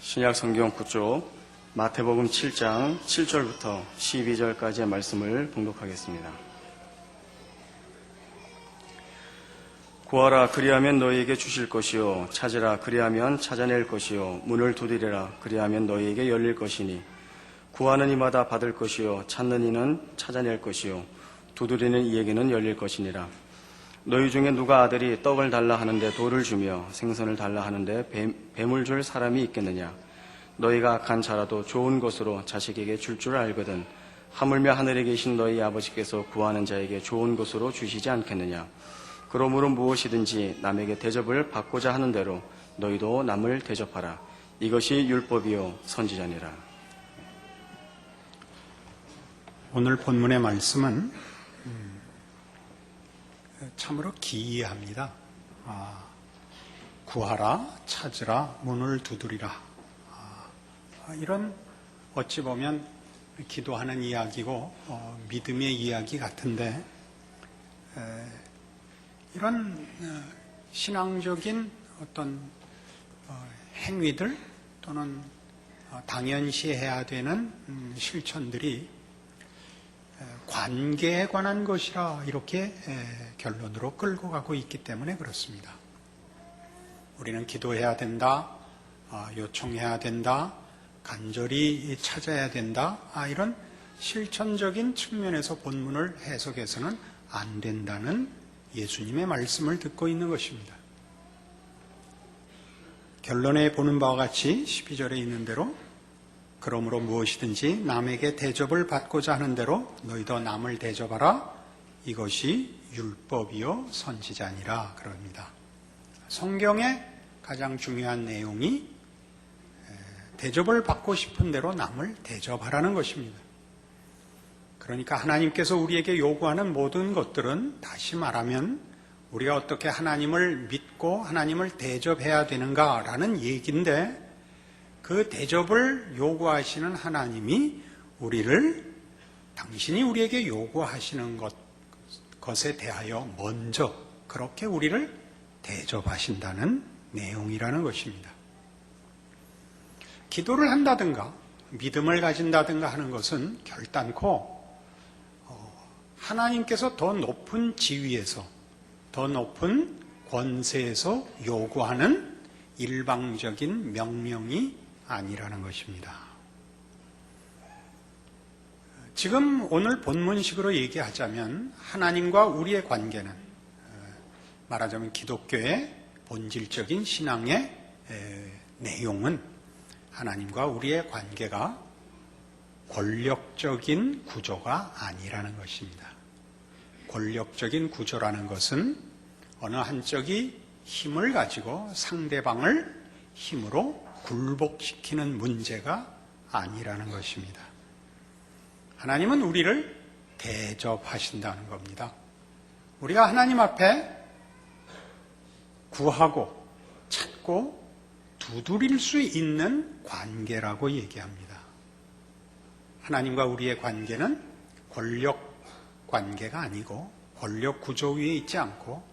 신약 성경 9쪽 마태복음 7장 7절부터 12절까지의 말씀을 봉독하겠습니다. 구하라 그리하면 너희에게 주실 것이요 찾으라 그리하면 찾아낼 것이요 문을 두드리라 그리하면 너희에게 열릴 것이니 구하는 이마다 받을 것이요 찾는 이는 찾아낼 것이요 두드리는 이에게는 열릴 것이니라. 너희 중에 누가 아들이 떡을 달라 하는데 돌을 주며 생선을 달라 하는데 뱀을 줄 사람이 있겠느냐. 너희가 악한 자라도 좋은 것으로 자식에게 줄 줄 알거든 하물며 하늘에 계신 너희 아버지께서 구하는 자에게 좋은 것으로 주시지 않겠느냐. 그러므로 무엇이든지 남에게 대접을 받고자 하는 대로 너희도 남을 대접하라. 이것이 율법이요 선지자니라. 오늘 본문의 말씀은 참으로 기이합니다. 구하라, 찾으라, 문을 두드리라. 이런 어찌 보면 기도하는 이야기고 믿음의 이야기 같은데 이런 신앙적인 어떤 행위들 또는 당연시해야 되는 실천들이 관계에 관한 것이라 이렇게 결론으로 끌고 가고 있기 때문에 그렇습니다. 우리는 기도해야 된다, 요청해야 된다, 간절히 찾아야 된다, 이런 실천적인 측면에서 본문을 해석해서는 안 된다는 예수님의 말씀을 듣고 있는 것입니다. 결론에 보는 바와 같이 12절에 있는 대로 그러므로 무엇이든지 남에게 대접을 받고자 하는 대로 너희도 남을 대접하라. 이것이 율법이요 선지자니라 그럽니다. 성경의 가장 중요한 내용이 대접을 받고 싶은 대로 남을 대접하라는 것입니다. 그러니까 하나님께서 우리에게 요구하는 모든 것들은 다시 말하면 우리가 어떻게 하나님을 믿고 하나님을 대접해야 되는가라는 얘기인데 그 대접을 요구하시는 하나님이 우리를 당신이 우리에게 요구하시는 것에 대하여 먼저 그렇게 우리를 대접하신다는 내용이라는 것입니다. 기도를 한다든가 믿음을 가진다든가 하는 것은 결단코 하나님께서 더 높은 지위에서 더 높은 권세에서 요구하는 일방적인 명령이 아니라는 것입니다. 지금 오늘 본문식으로 얘기하자면 하나님과 우리의 관계는 말하자면 기독교의 본질적인 신앙의 내용은 하나님과 우리의 관계가 권력적인 구조가 아니라는 것입니다. 권력적인 구조라는 것은 어느 한쪽이 힘을 가지고 상대방을 힘으로 굴복시키는 문제가 아니라는 것입니다. 하나님은 우리를 대접하신다는 겁니다. 우리가 하나님 앞에 구하고 찾고 두드릴 수 있는 관계라고 얘기합니다. 하나님과 우리의 관계는 권력 관계가 아니고 권력 구조 위에 있지 않고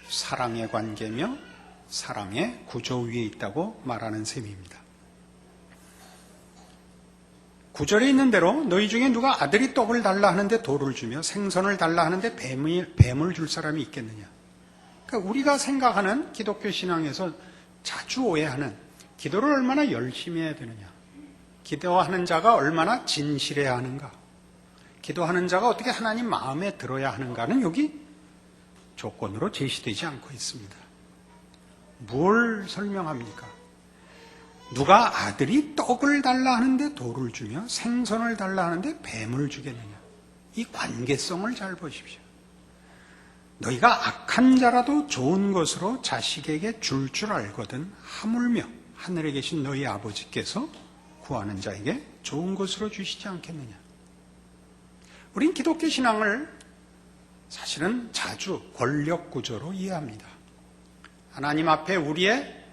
사랑의 관계며 사랑의 구조 위에 있다고 말하는 셈입니다. 9절에 있는 대로 너희 중에 누가 아들이 떡을 달라 하는데 돌을 주며 생선을 달라 하는데 뱀을 줄 사람이 있겠느냐. 그러니까 우리가 생각하는 기독교 신앙에서 자주 오해하는 기도를 얼마나 열심히 해야 되느냐, 기도하는 자가 얼마나 진실해야 하는가, 기도하는 자가 어떻게 하나님 마음에 들어야 하는가는 여기 조건으로 제시되지 않고 있습니다. 뭘 설명합니까? 누가 아들이 떡을 달라 하는데 돌을 주며 생선을 달라 하는데 뱀을 주겠느냐. 이 관계성을 잘 보십시오. 너희가 악한 자라도 좋은 것으로 자식에게 줄 줄 알거든 하물며 하늘에 계신 너희 아버지께서 구하는 자에게 좋은 것으로 주시지 않겠느냐. 우린 기독교 신앙을 사실은 자주 권력 구조로 이해합니다. 하나님 앞에 우리의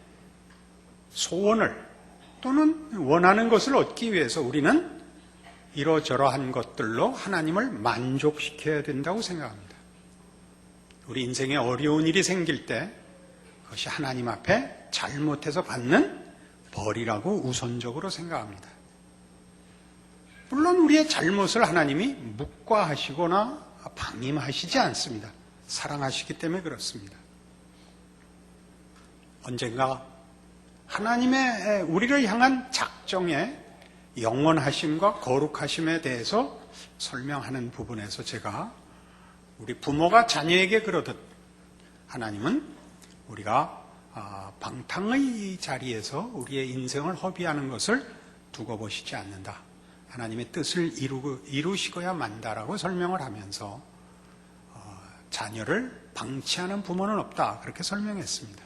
소원을 또는 원하는 것을 얻기 위해서 우리는 이러저러한 것들로 하나님을 만족시켜야 된다고 생각합니다. 우리 인생에 어려운 일이 생길 때 그것이 하나님 앞에 잘못해서 받는 벌이라고 우선적으로 생각합니다. 물론 우리의 잘못을 하나님이 묵과하시거나 방임하시지 않습니다. 사랑하시기 때문에 그렇습니다. 언젠가 하나님의 우리를 향한 작정의 영원하심과 거룩하심에 대해서 설명하는 부분에서 제가 우리 부모가 자녀에게 그러듯 하나님은 우리가 방탕의 자리에서 우리의 인생을 허비하는 것을 두고 보시지 않는다. 하나님의 뜻을 이루시고야 만다라고 설명을 하면서 자녀를 방치하는 부모는 없다. 그렇게 설명했습니다.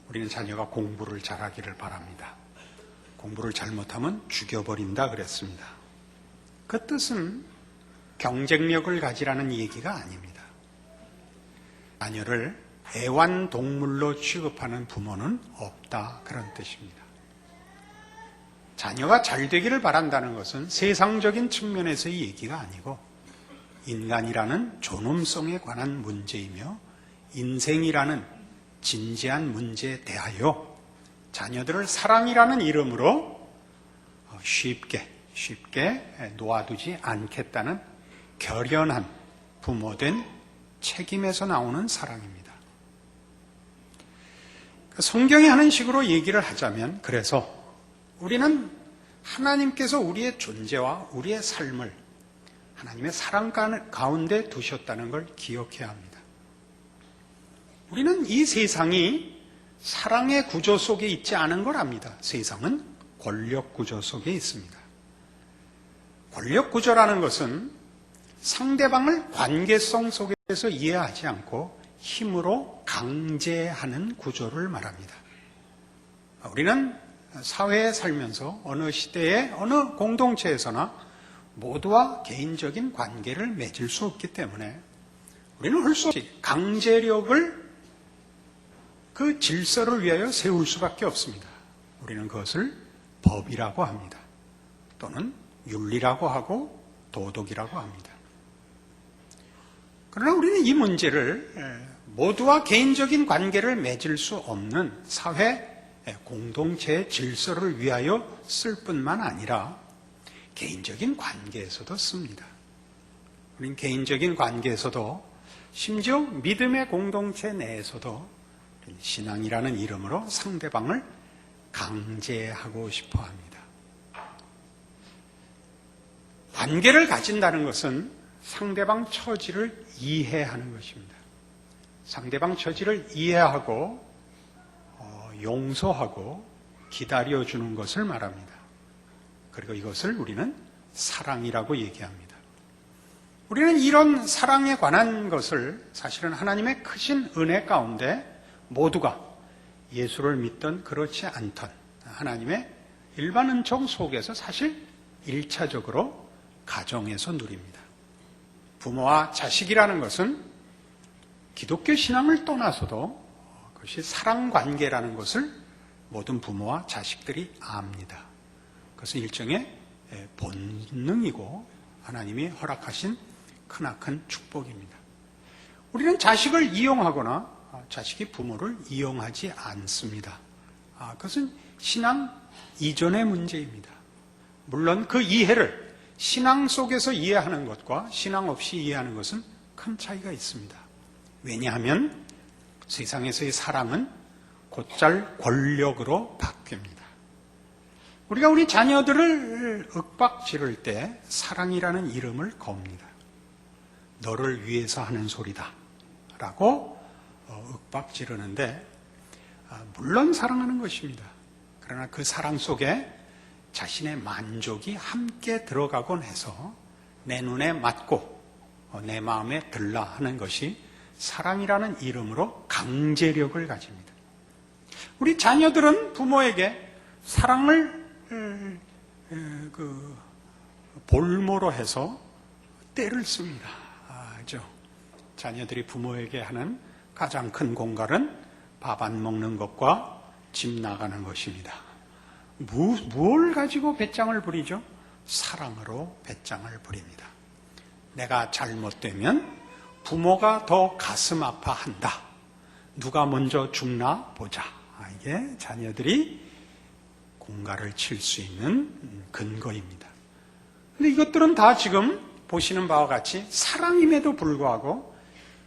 우리는 자녀가 공부를 잘하기를 바랍니다. 공부를 잘못하면 죽여버린다 그랬습니다. 그 뜻은 경쟁력을 가지라는 얘기가 아닙니다. 자녀를 애완동물로 취급하는 부모는 없다 그런 뜻입니다. 자녀가 잘 되기를 바란다는 것은 세상적인 측면에서의 얘기가 아니고 인간이라는 존엄성에 관한 문제이며 인생이라는 진지한 문제에 대하여 자녀들을 사랑이라는 이름으로 쉽게 놓아두지 않겠다는 결연한 부모된 책임에서 나오는 사랑입니다. 성경이 하는 식으로 얘기를 하자면 그래서 우리는 하나님께서 우리의 존재와 우리의 삶을 하나님의 사랑 가운데 두셨다는 걸 기억해야 합니다. 우리는 이 세상이 사랑의 구조 속에 있지 않은 걸 압니다. 세상은 권력 구조 속에 있습니다. 권력 구조라는 것은 상대방을 관계성 속에서 이해하지 않고 힘으로 강제하는 구조를 말합니다. 우리는 사회에 살면서 어느 시대의 어느 공동체에서나 모두와 개인적인 관계를 맺을 수 없기 때문에 우리는 할 수 없이 강제력을 그 질서를 위하여 세울 수밖에 없습니다. 우리는 그것을 법이라고 합니다. 또는 윤리라고 하고 도덕이라고 합니다. 그러나 우리는 이 문제를 모두와 개인적인 관계를 맺을 수 없는 사회 공동체의 질서를 위하여 쓸 뿐만 아니라 개인적인 관계에서도 씁니다. 우리는 개인적인 관계에서도 심지어 믿음의 공동체 내에서도 신앙이라는 이름으로 상대방을 강제하고 싶어 합니다. 관계를 가진다는 것은 상대방 처지를 이해하는 것입니다. 상대방 처지를 이해하고 용서하고 기다려주는 것을 말합니다. 그리고 이것을 우리는 사랑이라고 얘기합니다. 우리는 이런 사랑에 관한 것을 사실은 하나님의 크신 은혜 가운데 모두가 예수를 믿던 그렇지 않던 하나님의 일반 은총 속에서 사실 1차적으로 가정에서 누립니다. 부모와 자식이라는 것은 기독교 신앙을 떠나서도 그것이 사랑관계라는 것을 모든 부모와 자식들이 압니다. 그것은 일종의 본능이고 하나님이 허락하신 크나큰 축복입니다. 우리는 자식을 이용하거나 자식이 부모를 이용하지 않습니다. 그것은 신앙 이전의 문제입니다. 물론 그 이해를 신앙 속에서 이해하는 것과 신앙 없이 이해하는 것은 큰 차이가 있습니다. 왜냐하면 세상에서의 사랑은 곧잘 권력으로 바뀝니다. 우리가 우리 자녀들을 윽박 지를 때 사랑이라는 이름을 겁니다. 너를 위해서 하는 소리다 라고 윽박 지르는데 물론 사랑하는 것입니다. 그러나 그 사랑 속에 자신의 만족이 함께 들어가곤 해서 내 눈에 맞고 내 마음에 들라 하는 것이 사랑이라는 이름으로 강제력을 가집니다. 우리 자녀들은 부모에게 사랑을 볼모로 해서 때를 씁니다. 자녀들이 부모에게 하는 가장 큰 공갈은 밥 안 먹는 것과 집 나가는 것입니다. 뭘 가지고 배짱을 부리죠? 사랑으로 배짱을 부립니다. 내가 잘못되면 부모가 더 가슴 아파한다. 누가 먼저 죽나 보자. 이게 자녀들이 공갈을 칠 수 있는 근거입니다. 근데 이것들은 다 지금 보시는 바와 같이 사랑임에도 불구하고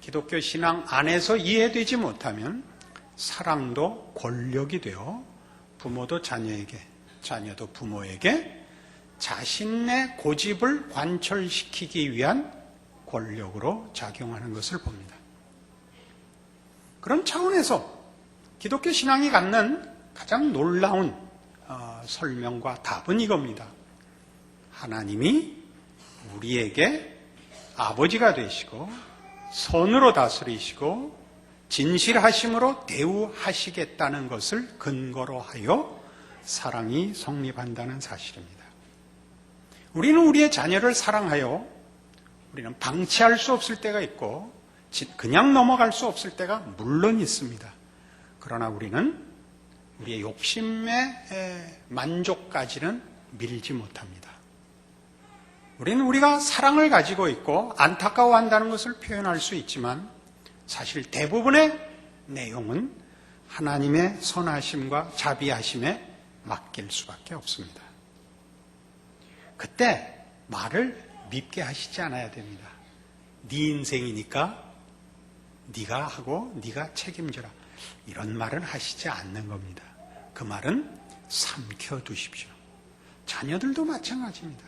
기독교 신앙 안에서 이해되지 못하면 사랑도 권력이 되어 부모도 자녀에게, 자녀도 부모에게 자신의 고집을 관철시키기 위한 권력으로 작용하는 것을 봅니다. 그런 차원에서 기독교 신앙이 갖는 가장 놀라운 설명과 답은 이겁니다. 하나님이 우리에게 아버지가 되시고 선으로 다스리시고 진실하심으로 대우하시겠다는 것을 근거로 하여 사랑이 성립한다는 사실입니다. 우리는 우리의 자녀를 사랑하여 우리는 방치할 수 없을 때가 있고 그냥 넘어갈 수 없을 때가 물론 있습니다. 그러나 우리는 우리의 욕심의 만족까지는 밀지 못합니다. 우리는 우리가 사랑을 가지고 있고 안타까워한다는 것을 표현할 수 있지만 사실 대부분의 내용은 하나님의 선하심과 자비하심에 맡길 수밖에 없습니다. 그때 말을 밉게 하시지 않아야 됩니다. 네 인생이니까 네가 하고 네가 책임져라. 이런 말은 하시지 않는 겁니다. 그 말은 삼켜두십시오. 자녀들도 마찬가지입니다.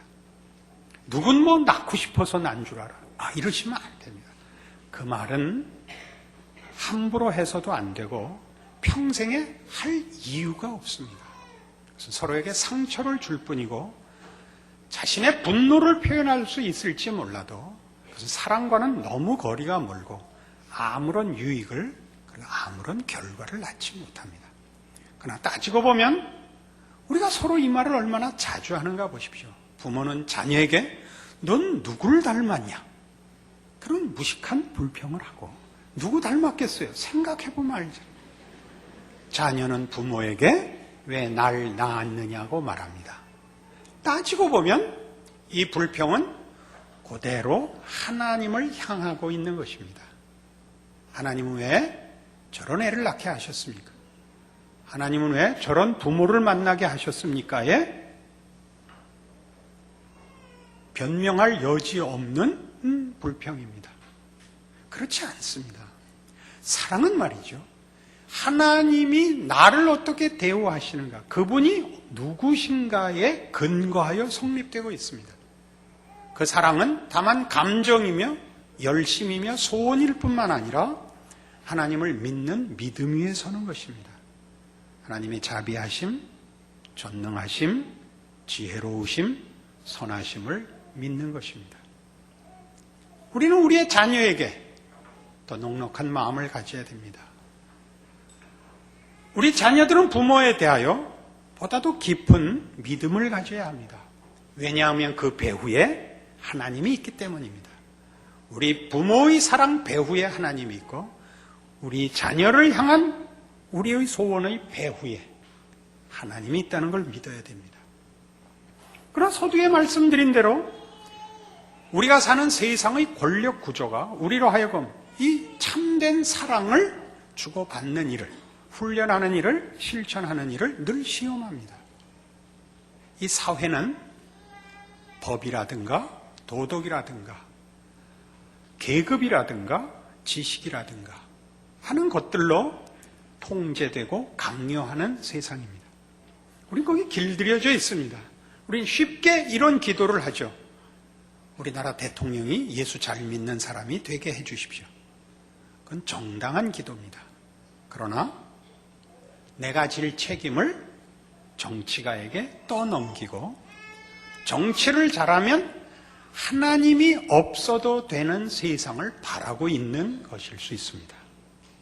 누군 뭐 낳고 싶어서 난 줄 알아. 이러시면 안 됩니다. 그 말은 함부로 해서도 안 되고 평생에 할 이유가 없습니다. 그래서 서로에게 상처를 줄 뿐이고 자신의 분노를 표현할 수 있을지 몰라도 그것은 사랑과는 너무 거리가 멀고 아무런 유익을 그리고 아무런 결과를 낳지 못합니다. 그러나 따지고 보면 우리가 서로 이 말을 얼마나 자주 하는가 보십시오. 부모는 자녀에게 넌 누구를 닮았냐? 그런 무식한 불평을 하고 누구 닮았겠어요? 생각해보면 알죠. 자녀는 부모에게 왜 날 낳았느냐고 말합니다. 따지고 보면 이 불평은 그대로 하나님을 향하고 있는 것입니다. 하나님은 왜 저런 애를 낳게 하셨습니까? 하나님은 왜 저런 부모를 만나게 하셨습니까?에 변명할 여지 없는 불평입니다. 그렇지 않습니다. 사랑은 말이죠. 하나님이 나를 어떻게 대우하시는가, 그분이 누구신가에 근거하여 성립되고 있습니다. 그 사랑은 다만 감정이며 열심이며 소원일 뿐만 아니라 하나님을 믿는 믿음 위에 서는 것입니다. 하나님의 자비하심, 전능하심, 지혜로우심, 선하심을 믿는 것입니다. 우리는 우리의 자녀에게 더 넉넉한 마음을 가져야 됩니다. 우리 자녀들은 부모에 대하여 보다도 깊은 믿음을 가져야 합니다. 왜냐하면 그 배후에 하나님이 있기 때문입니다. 우리 부모의 사랑 배후에 하나님이 있고 우리 자녀를 향한 우리의 소원의 배후에 하나님이 있다는 걸 믿어야 됩니다. 그러나 서두에 말씀드린 대로 우리가 사는 세상의 권력 구조가 우리로 하여금 이 참된 사랑을 주고받는 일을, 훈련하는 일을, 실천하는 일을 늘 시험합니다. 이 사회는 법이라든가 도덕이라든가 계급이라든가 지식이라든가 하는 것들로 통제되고 강요하는 세상입니다. 우린 거기 길들여져 있습니다. 우린 쉽게 이런 기도를 하죠. 우리나라 대통령이 예수 잘 믿는 사람이 되게 해 주십시오. 그건 정당한 기도입니다. 그러나 내가 질 책임을 정치가에게 떠넘기고 정치를 잘하면 하나님이 없어도 되는 세상을 바라고 있는 것일 수 있습니다.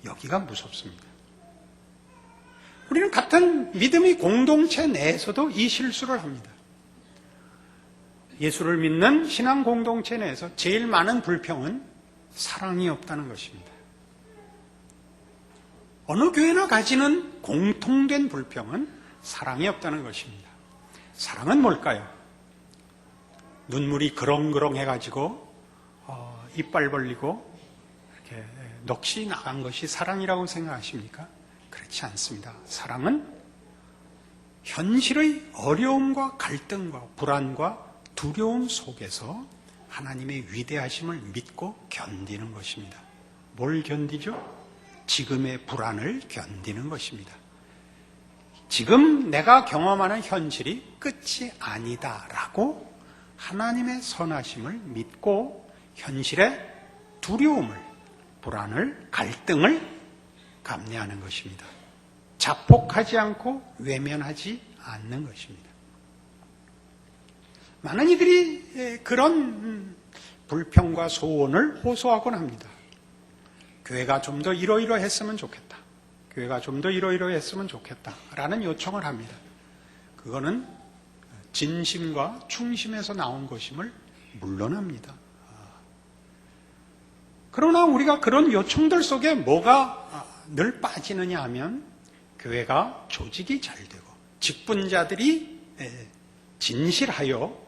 여기가 무섭습니다. 우리는 같은 믿음의 공동체 내에서도 이 실수를 합니다. 예수를 믿는 신앙 공동체 내에서 제일 많은 불평은 사랑이 없다는 것입니다. 어느 교회나 가지는 공통된 불평은 사랑이 없다는 것입니다. 사랑은 뭘까요? 눈물이 그렁그렁 해가지고 이빨 벌리고 이렇게 넋이 나간 것이 사랑이라고 생각하십니까? 그렇지 않습니다. 사랑은 현실의 어려움과 갈등과 불안과 두려움 속에서 하나님의 위대하심을 믿고 견디는 것입니다. 뭘 견디죠? 지금의 불안을 견디는 것입니다. 지금 내가 경험하는 현실이 끝이 아니다라고 하나님의 선하심을 믿고 현실의 두려움을, 불안을, 갈등을 감내하는 것입니다. 자폭하지 않고 외면하지 않는 것입니다. 많은 이들이 그런 불평과 소원을 호소하곤 합니다. 교회가 좀 더 이러이러했으면 좋겠다. 교회가 좀 더 이러이러했으면 좋겠다. 라는 요청을 합니다. 그거는 진심과 충심에서 나온 것임을 물론합니다. 그러나 우리가 그런 요청들 속에 뭐가 늘 빠지느냐 하면 교회가 조직이 잘 되고 직분자들이 진실하여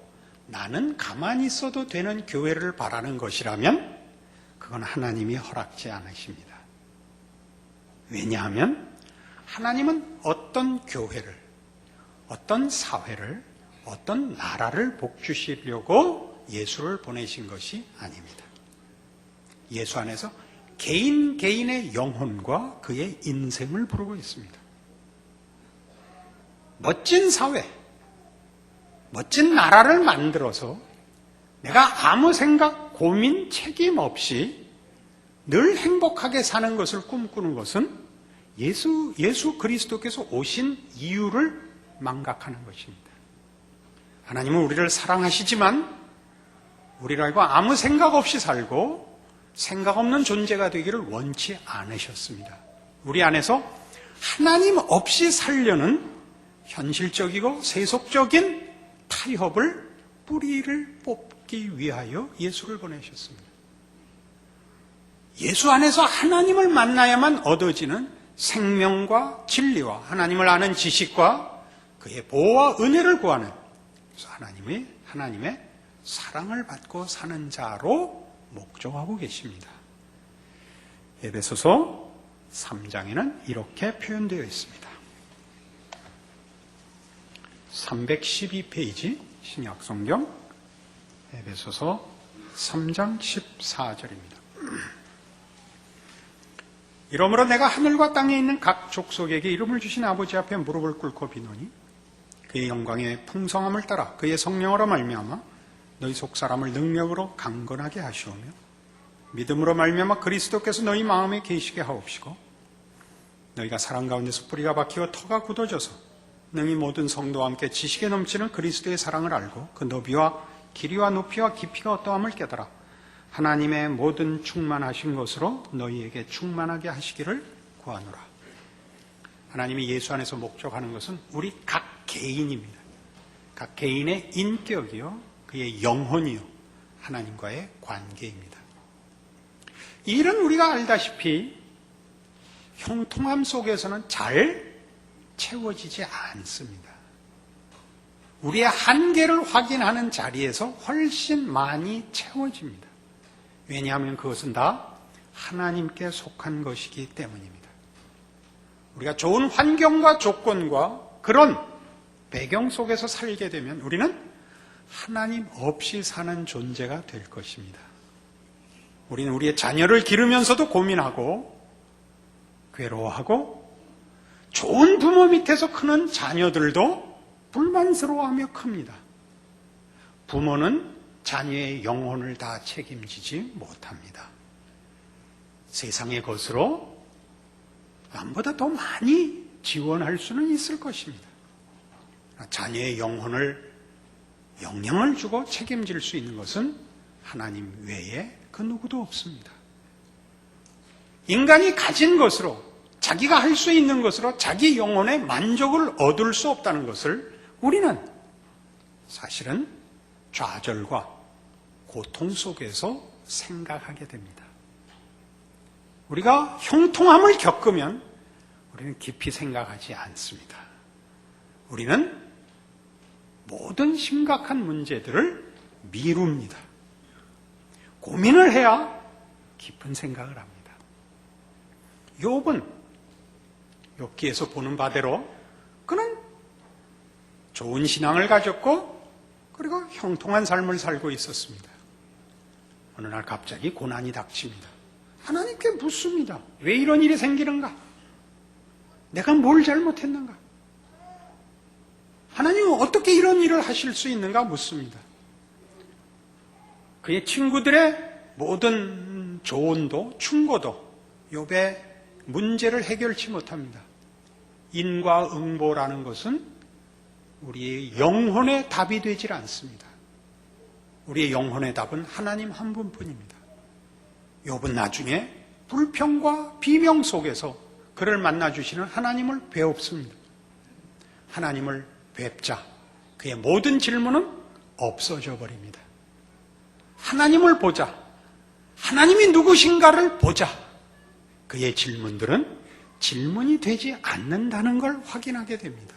나는 가만히 있어도 되는 교회를 바라는 것이라면 그건 하나님이 허락지 않으십니다. 왜냐하면 하나님은 어떤 교회를, 어떤 사회를, 어떤 나라를 복주시려고 예수를 보내신 것이 아닙니다. 예수 안에서 개인의 영혼과 그의 인생을 부르고 있습니다. 멋진 사회, 멋진 나라를 만들어서 내가 아무 생각, 고민, 책임 없이 늘 행복하게 사는 것을 꿈꾸는 것은 예수 그리스도께서 오신 이유를 망각하는 것입니다. 하나님은 우리를 사랑하시지만 우리라고 아무 생각 없이 살고 생각 없는 존재가 되기를 원치 않으셨습니다. 우리 안에서 하나님 없이 살려는 현실적이고 세속적인 타협을 뿌리를 뽑기 위하여 예수를 보내셨습니다. 예수 안에서 하나님을 만나야만 얻어지는 생명과 진리와 하나님을 아는 지식과 그의 보호와 은혜를 구하는 하나님의 사랑을 받고 사는 자로 목적하고 계십니다. 에베소서 3장에는 이렇게 표현되어 있습니다. 312페이지 신약성경 에베소서 3장 14절입니다. 이러므로 내가 하늘과 땅에 있는 각 족속에게 이름을 주신 아버지 앞에 무릎을 꿇고 비노니 그의 영광의 풍성함을 따라 그의 성령으로 말미암아 너희 속사람을 능력으로 강건하게 하시오며 믿음으로 말미암아 그리스도께서 너희 마음에 계시게 하옵시고 너희가 사랑 가운데서 뿌리가 박히고 터가 굳어져서 능히 모든 성도와 함께 지식에 넘치는 그리스도의 사랑을 알고 그 너비와 길이와 높이와 깊이가 어떠함을 깨달아 하나님의 모든 충만하신 것으로 너희에게 충만하게 하시기를 구하노라. 하나님이 예수 안에서 목적하는 것은 우리 각 개인입니다. 각 개인의 인격이요, 그의 영혼이요, 하나님과의 관계입니다. 이 일은 우리가 알다시피 형통함 속에서는 잘 채워지지 않습니다. 우리의 한계를 확인하는 자리에서 훨씬 많이 채워집니다. 왜냐하면 그것은 다 하나님께 속한 것이기 때문입니다. 우리가 좋은 환경과 조건과 그런 배경 속에서 살게 되면 우리는 하나님 없이 사는 존재가 될 것입니다. 우리는 우리의 자녀를 기르면서도 고민하고 괴로워하고 좋은 부모 밑에서 크는 자녀들도 불만스러워하며 큽니다. 부모는 자녀의 영혼을 다 책임지지 못합니다. 세상의 것으로 남보다 더 많이 지원할 수는 있을 것입니다. 자녀의 영혼을 영향을 주고 책임질 수 있는 것은 하나님 외에 그 누구도 없습니다. 인간이 가진 것으로 자기가 할 수 있는 것으로 자기 영혼의 만족을 얻을 수 없다는 것을 우리는 사실은 좌절과 고통 속에서 생각하게 됩니다. 우리가 형통함을 겪으면 우리는 깊이 생각하지 않습니다. 우리는 모든 심각한 문제들을 미룹니다. 고민을 해야 깊은 생각을 합니다. 욥은 욥기에서 보는 바대로 그는 좋은 신앙을 가졌고 그리고 형통한 삶을 살고 있었습니다. 어느 날 갑자기 고난이 닥칩니다. 하나님께 묻습니다. 왜 이런 일이 생기는가? 내가 뭘 잘못했는가? 하나님은 어떻게 이런 일을 하실 수 있는가 묻습니다. 그의 친구들의 모든 조언도 충고도 욥의 문제를 해결치 못합니다. 인과응보라는 것은 우리의 영혼의 답이 되질 않습니다. 우리의 영혼의 답은 하나님 한 분뿐입니다. 욥은 나중에 불평과 비명 속에서 그를 만나주시는 하나님을 배웁습니다. 하나님을 뵙자 그의 모든 질문은 없어져 버립니다. 하나님을 보자, 하나님이 누구신가를 보자, 그의 질문들은 질문이 되지 않는다는 걸 확인하게 됩니다.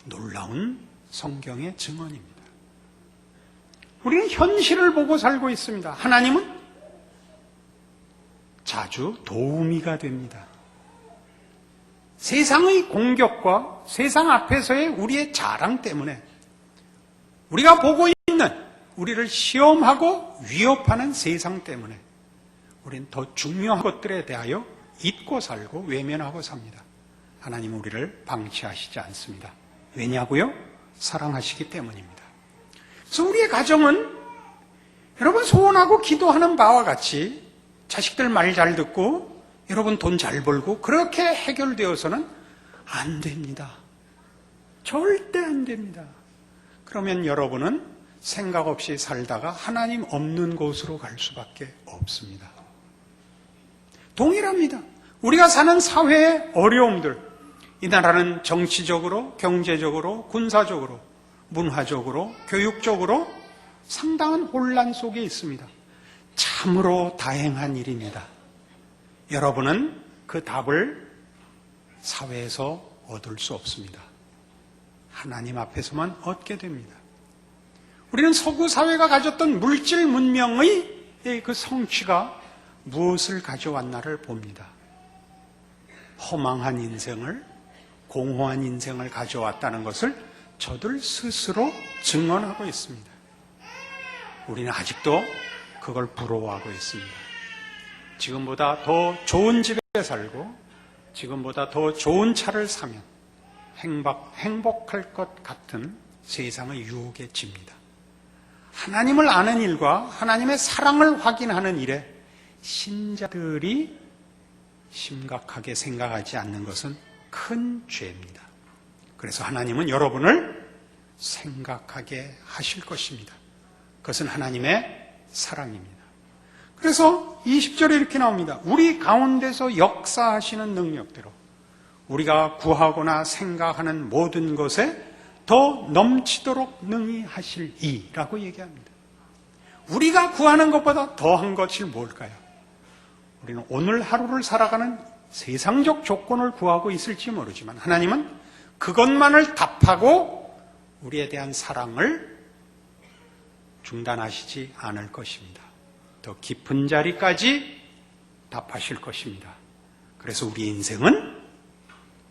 놀라운 성경의 증언입니다. 우리는 현실을 보고 살고 있습니다. 하나님은 자주 도우미가 됩니다. 세상의 공격과 세상 앞에서의 우리의 자랑 때문에 우리가 보고 있는 우리를 시험하고 위협하는 세상 때문에 우리는 더 중요한 것들에 대하여 잊고 살고 외면하고 삽니다. 하나님은 우리를 방치하시지 않습니다. 왜냐고요? 사랑하시기 때문입니다. 그래서 우리의 가정은 여러분 소원하고 기도하는 바와 같이 자식들 말 잘 듣고 여러분 돈 잘 벌고 그렇게 해결되어서는 안 됩니다. 절대 안 됩니다. 그러면 여러분은 생각 없이 살다가 하나님 없는 곳으로 갈 수밖에 없습니다. 동일합니다. 우리가 사는 사회의 어려움들, 이 나라는 정치적으로, 경제적으로, 군사적으로, 문화적으로, 교육적으로 상당한 혼란 속에 있습니다. 참으로 다행한 일입니다. 여러분은 그 답을 사회에서 얻을 수 없습니다. 하나님 앞에서만 얻게 됩니다. 우리는 서구 사회가 가졌던 물질 문명의 그 성취가 무엇을 가져왔나를 봅니다. 허망한 인생을, 공허한 인생을 가져왔다는 것을 저들 스스로 증언하고 있습니다. 우리는 아직도 그걸 부러워하고 있습니다. 지금보다 더 좋은 집에 살고 지금보다 더 좋은 차를 사면 행복할 것 같은 세상의 유혹에 집니다. 하나님을 아는 일과 하나님의 사랑을 확인하는 일에 신자들이 심각하게 생각하지 않는 것은 큰 죄입니다. 그래서 하나님은 여러분을 생각하게 하실 것입니다. 그것은 하나님의 사랑입니다. 그래서 20절에 이렇게 나옵니다. 우리 가운데서 역사하시는 능력대로 우리가 구하거나 생각하는 모든 것에 더 넘치도록 능히 하실 이라고 얘기합니다. 우리가 구하는 것보다 더한 것이 뭘까요? 우리는 오늘 하루를 살아가는 세상적 조건을 구하고 있을지 모르지만 하나님은 그것만을 답하고 우리에 대한 사랑을 중단하시지 않을 것입니다. 더 깊은 자리까지 답하실 것입니다. 그래서 우리 인생은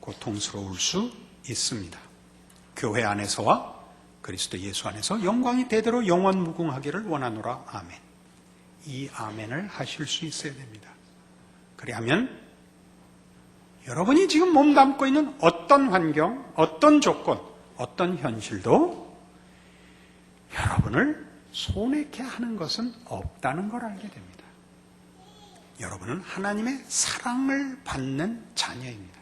고통스러울 수 있습니다. 교회 안에서와 그리스도 예수 안에서 영광이 대대로 영원무궁하기를 원하노라. 아멘. 이 아멘을 하실 수 있어야 됩니다. 그리하면 여러분이 지금 몸담고 있는 어떤 환경, 어떤 조건, 어떤 현실도 여러분을 손해케 하는 것은 없다는 걸 알게 됩니다. 여러분은 하나님의 사랑을 받는 자녀입니다.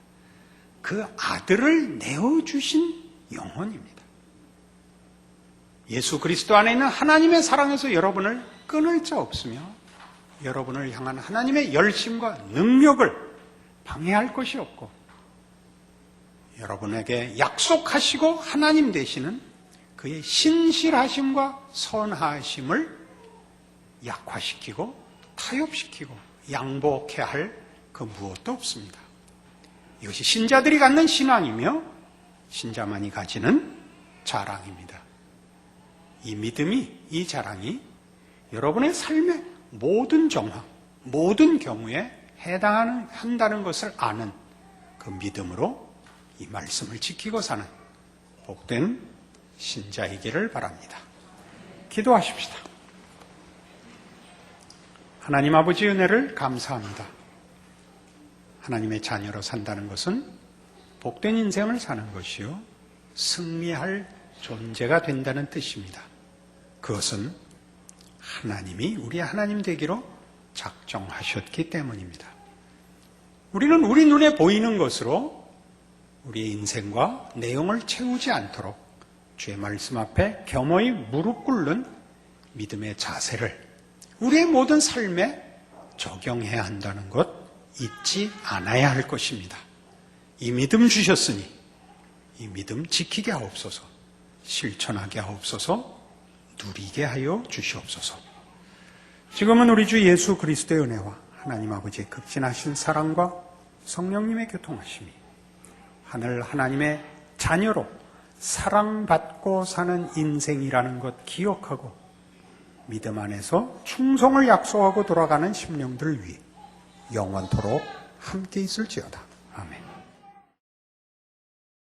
그 아들을 내어주신 영혼입니다. 예수 그리스도 안에 있는 하나님의 사랑에서 여러분을 끊을 자 없으며 여러분을 향한 하나님의 열심과 능력을 방해할 것이 없고 여러분에게 약속하시고 하나님 되시는 그의 신실하심과 선하심을 약화시키고 타협시키고 양보케 할 그 무엇도 없습니다. 이것이 신자들이 갖는 신앙이며 신자만이 가지는 자랑입니다. 이 믿음이, 이 자랑이 여러분의 삶의 모든 정황, 모든 경우에 한다는 것을 아는 그 믿음으로 이 말씀을 지키고 사는 복된 신자이기를 바랍니다. 기도하십시다. 하나님 아버지 은혜를 감사합니다. 하나님의 자녀로 산다는 것은 복된 인생을 사는 것이요, 승리할 존재가 된다는 뜻입니다. 그것은 하나님이 우리 하나님 되기로 작정하셨기 때문입니다. 우리는 우리 눈에 보이는 것으로 우리의 인생과 내용을 채우지 않도록 주의 말씀 앞에 겸허히 무릎 꿇는 믿음의 자세를 우리의 모든 삶에 적용해야 한다는 것 잊지 않아야 할 것입니다. 이 믿음 주셨으니 이 믿음 지키게 하옵소서, 실천하게 하옵소서, 누리게 하여 주시옵소서. 지금은 우리 주 예수 그리스도의 은혜와 하나님 아버지의 극진하신 사랑과 성령님의 교통하심이 하늘 하나님의 자녀로 사랑받고 사는 인생이라는 것 기억하고 믿음 안에서 충성을 약속하고 돌아가는 심령들 위해 영원토록 함께 있을지어다.